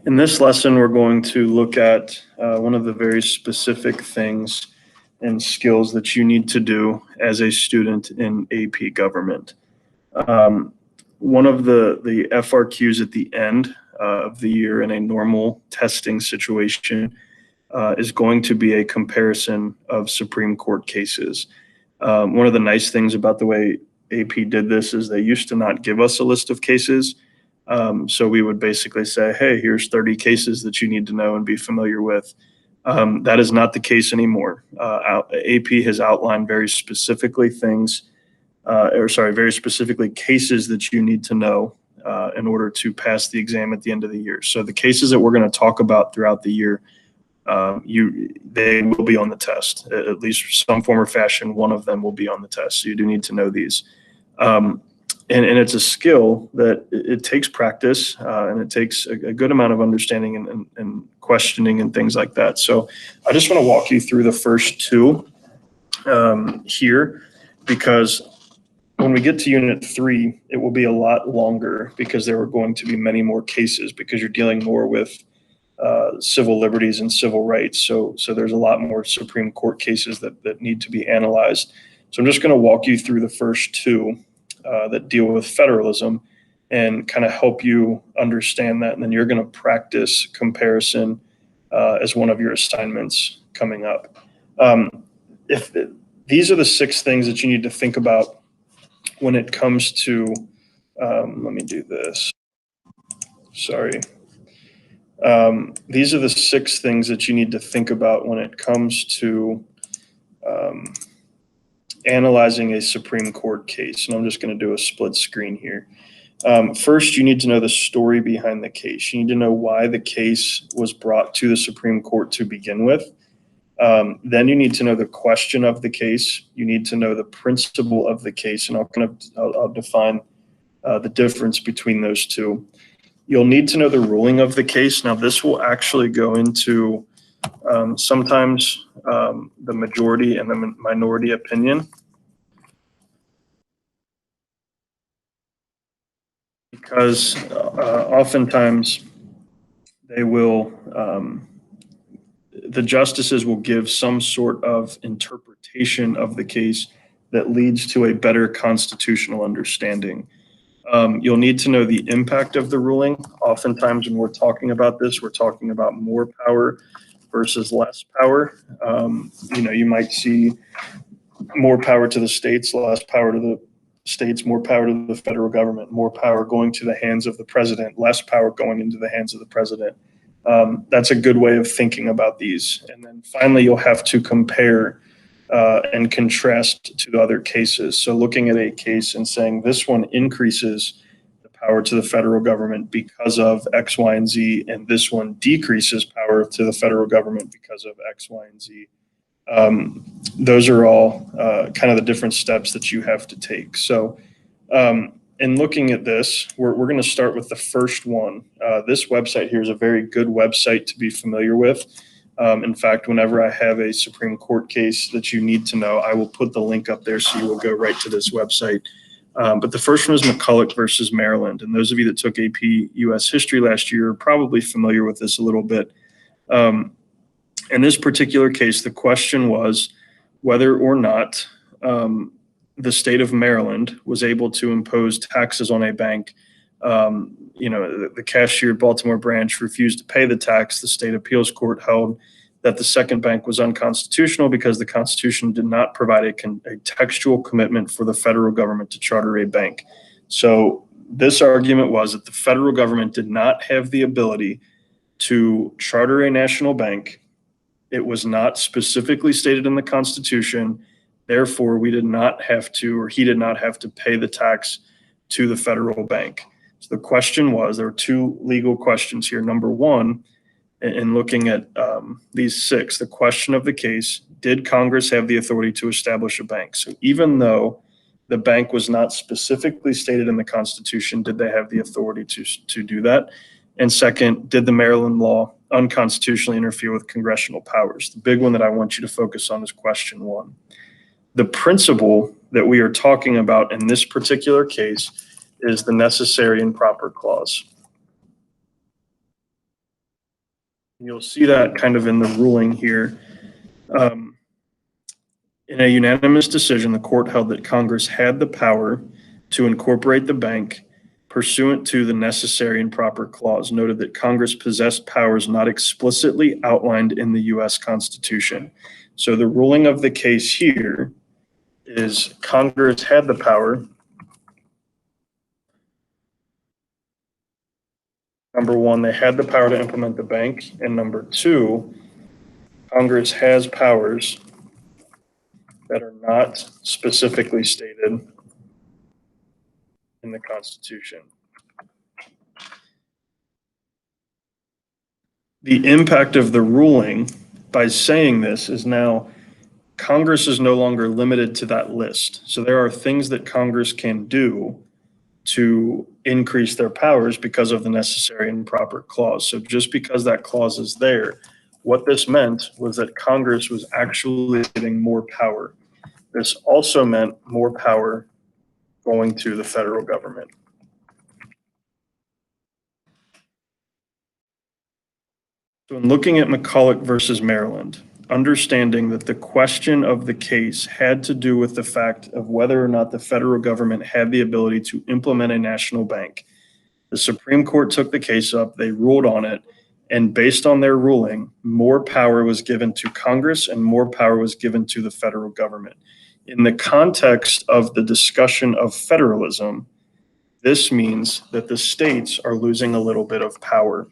In this lesson, we're going to look at one of the very specific things and skills that you need to do as a student in AP government. One of the FRQs at the end of the year in a normal testing situation is going to be a comparison of Supreme Court cases. One of the nice things about the way AP did this is they used to not give us a list of cases. So we would basically say, hey, here's 30 cases that you need to know and be familiar with. That is not the case anymore. AP has outlined very specifically very specifically cases that you need to know in order to pass the exam at the end of the year. So the cases that we're going to talk about throughout the year, they will be on the test, at least some form or fashion. One of them will be on the test. So you do need to know these. And it's a skill that it takes practice and it takes a good amount of understanding and questioning and things like that. So I just want to walk you through the first two here, because when we get to Unit 3, it will be a lot longer because there are going to be many more cases because you're dealing more with civil liberties and civil rights. So there's a lot more Supreme Court cases that need to be analyzed. So I'm just going to walk you through the first two that deal with federalism and kind of help you understand that. And then you're going to practice comparison as one of your assignments coming up. These are the 6 things that you need to think about when it comes to, let me do this. Sorry. These are the 6 things that you need to think about when it comes to analyzing a Supreme Court case. And I'm just going to do a split screen here. First, you need to know the story behind the case. You need to know why the case was brought to the Supreme Court to begin with. Then you need to know the question of the case. You need to know the principle of the case, and I'll define the difference between those two. You'll need to know the ruling of the case. Now, this will actually go into sometimes the majority and the minority opinion, because oftentimes they will, the justices will give some sort of interpretation of the case that leads to a better constitutional understanding. You'll need to know the impact of the ruling. Oftentimes when we're talking about this, we're talking about more power versus less power. You might see more power to the states, less power to the states, more power to the federal government, more power going to the hands of the president, less power going into the hands of the president. That's a good way of thinking about these. And then finally, you'll have to compare and contrast to the other cases. So looking at a case and saying this one increases the power to the federal government because of X, Y, and Z, and this one decreases power to the federal government because of X, Y, and Z. Those are all kind of the different steps that you have to take. So in looking at this, we're going to start with the first one. This website here is a very good website to be familiar with. In fact, whenever I have a Supreme Court case that you need to know, I will put the link up there so you will go right to this website. But the first one is McCulloch versus Maryland. And those of you that took AP US history last year are probably familiar with this a little bit. In this particular case, the question was whether or not the state of Maryland was able to impose taxes on a bank. The cashier at Baltimore branch refused to pay the tax. The state appeals court held that the second bank was unconstitutional because the Constitution did not provide a textual commitment for the federal government to charter a bank. So this argument was that the federal government did not have the ability to charter a national bank. It was not specifically stated in the Constitution. Therefore, we did not have to, or he did not have to pay the tax to the federal bank. So the question was, there were 2 legal questions here. Number 1, in looking at these 6, the question of the case, did Congress have the authority to establish a bank? So even though the bank was not specifically stated in the Constitution, did they have the authority to do that? And second, did the Maryland law unconstitutionally interfere with congressional powers? The big one that I want you to focus on is question 1. The principle that we are talking about in this particular case is the necessary and proper clause. You'll see that kind of in the ruling here. Um, in a unanimous decision, the court held that Congress had the power to incorporate the bank pursuant to the necessary and proper clause, noted that Congress possessed powers not explicitly outlined in the U.S. Constitution. So the ruling of the case here is Congress had the power. Number one, they had the power to implement the bank. And number two, Congress has powers that are not specifically stated in the Constitution. The impact of the ruling by saying this is now Congress is no longer limited to that list. So there are things that Congress can do to increase their powers because of the necessary and proper clause. So just because that clause is there, what this meant was that Congress was actually getting more power. This also meant more power going to the federal government. So in looking at McCulloch versus Maryland, understanding that the question of the case had to do with the fact of whether or not the federal government had the ability to implement a national bank. The Supreme Court took the case up, they ruled on it, and based on their ruling, more power was given to Congress and more power was given to the federal government. In the context of the discussion of federalism, this means that the states are losing a little bit of power.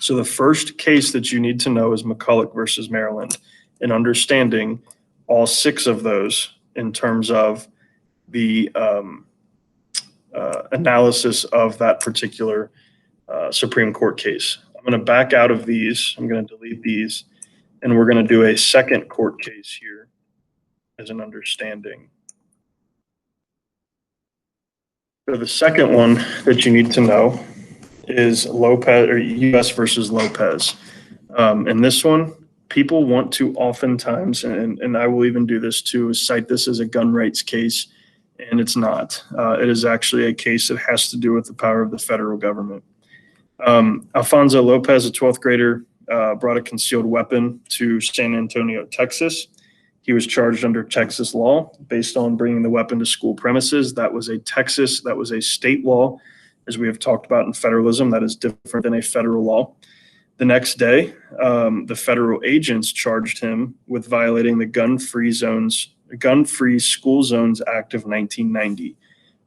So the first case that you need to know is McCulloch versus Maryland, and understanding all six of those in terms of the analysis of that particular Supreme Court case. I'm going to back out of these. I'm going to delete these, and we're going to do a second court case here as an understanding. So the second one that you need to know is Lopez or U.S. versus Lopez. And this one, people want to oftentimes, and I will even do this too, cite this as a gun rights case, and it's not. It is actually a case that has to do with the power of the federal government. Alfonso Lopez, a 12th grader, brought a concealed weapon to San Antonio, Texas. He was charged under Texas law based on bringing the weapon to school premises. That was a state law. As we have talked about in federalism, that is different than a federal law. The next day, the federal agents charged him with violating the Gun-Free School Zones Act of 1990.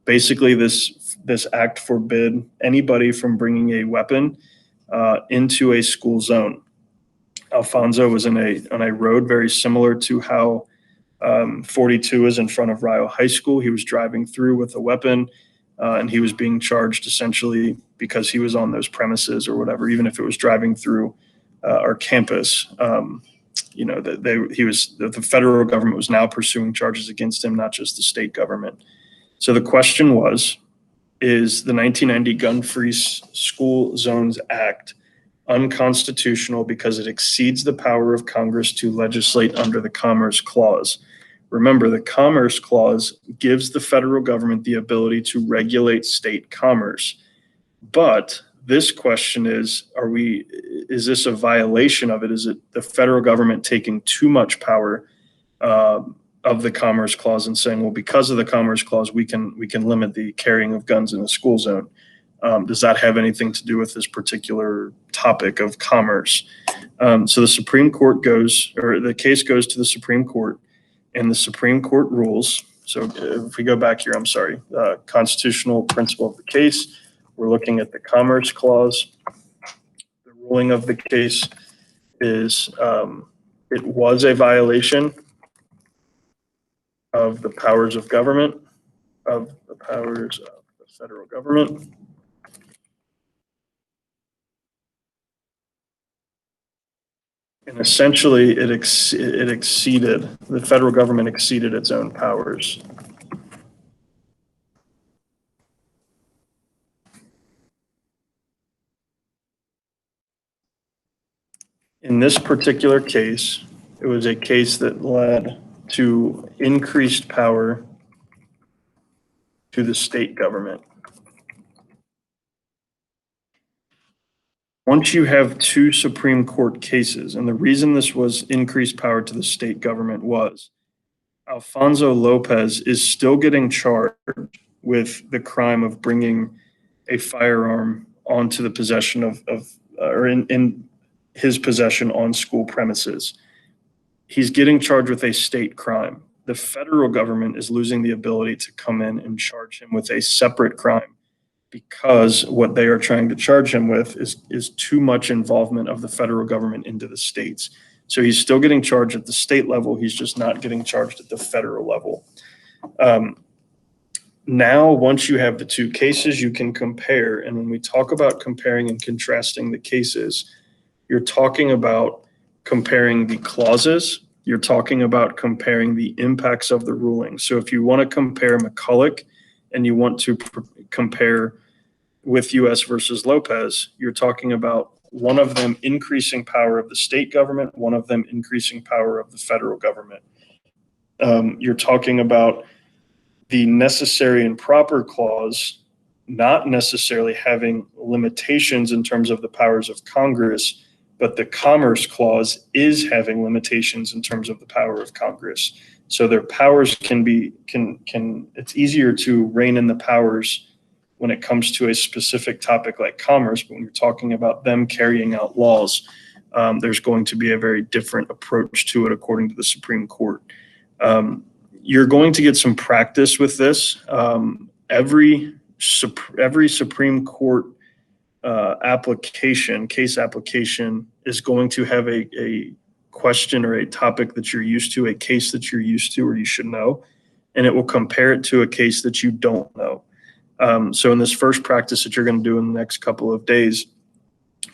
Basically, this act forbid anybody from bringing a weapon into a school zone. Alfonso was on a road very similar to how 42 is in front of Rio High School. He was driving through with a weapon, and he was being charged essentially because he was on those premises or whatever, even if it was driving through our campus. The federal government was now pursuing charges against him, not just the state government. So the question was, is the 1990 Gun-Free School Zones Act unconstitutional because it exceeds the power of Congress to legislate under the Commerce Clause? Remember, the Commerce Clause gives the federal government the ability to regulate state commerce. But this question is this a violation of it? Is it the federal government taking too much power of the Commerce Clause and saying, well, because of the Commerce Clause, we can limit the carrying of guns in the school zone? Does that have anything to do with this particular topic of commerce? So the case goes to the Supreme Court, and the Supreme Court rules. So if we go back here, I'm sorry, constitutional principle of the case, we're looking at the Commerce Clause. The ruling of the case is it was a violation of the powers of government, of the powers of the federal government. And essentially, the federal government exceeded its own powers. In this particular case, it was a case that led to increased power to the state government. Once you have two Supreme Court cases, and the reason this was increased power to the state government was Alfonso Lopez is still getting charged with the crime of bringing a firearm onto the possession or in his possession on school premises. He's getting charged with a state crime. The federal government is losing the ability to come in and charge him with a separate crime because what they are trying to charge him with is too much involvement of the federal government into the states. So he's still getting charged at the state level. He's just not getting charged at the federal level. Now, once you have the two cases, you can compare. And when we talk about comparing and contrasting the cases, you're talking about comparing the clauses. You're talking about comparing the impacts of the ruling. So if you want to compare McCulloch and you want to compare with US versus Lopez, you're talking about one of them increasing power of the state government, one of them increasing power of the federal government. You're talking about the necessary and proper clause not necessarily having limitations in terms of the powers of Congress, but the Commerce Clause is having limitations in terms of the power of Congress. So their powers it's easier to rein in the powers when it comes to a specific topic like commerce, but when you're talking about them carrying out laws, there's going to be a very different approach to it according to the Supreme Court. You're going to get some practice with this. Every Supreme Court case application is going to have a question or a topic that you're used to, a case that you're used to or you should know, and it will compare it to a case that you don't know. So in this first practice that you're going to do in the next couple of days,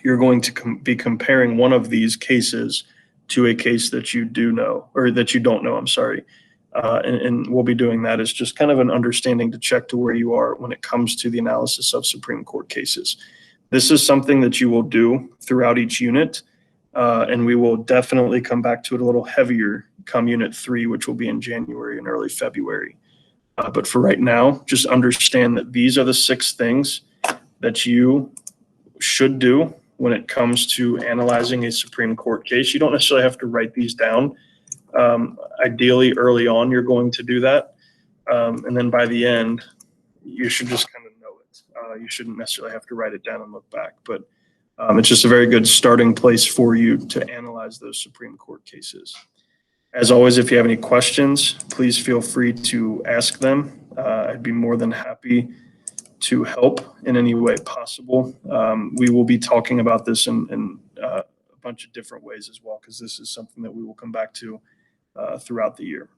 you're going to be comparing one of these cases to a case that you do know, or that you don't know, I'm sorry. And we'll be doing that as just kind of an understanding to check to where you are when it comes to the analysis of Supreme Court cases. This is something that you will do throughout each unit, and we will definitely come back to it a little heavier come Unit 3, which will be in January and early February. But for right now, just understand that these are the 6 things that you should do when it comes to analyzing a Supreme Court case. You don't necessarily have to write these down. Ideally, early on, you're going to do that. And then by the end, you should just kind of know it. You shouldn't necessarily have to write it down and look back. But it's just a very good starting place for you to analyze those Supreme Court cases. As always, if you have any questions, please feel free to ask them. I'd be more than happy to help in any way possible. We will be talking about this in a bunch of different ways as well, because this is something that we will come back to throughout the year.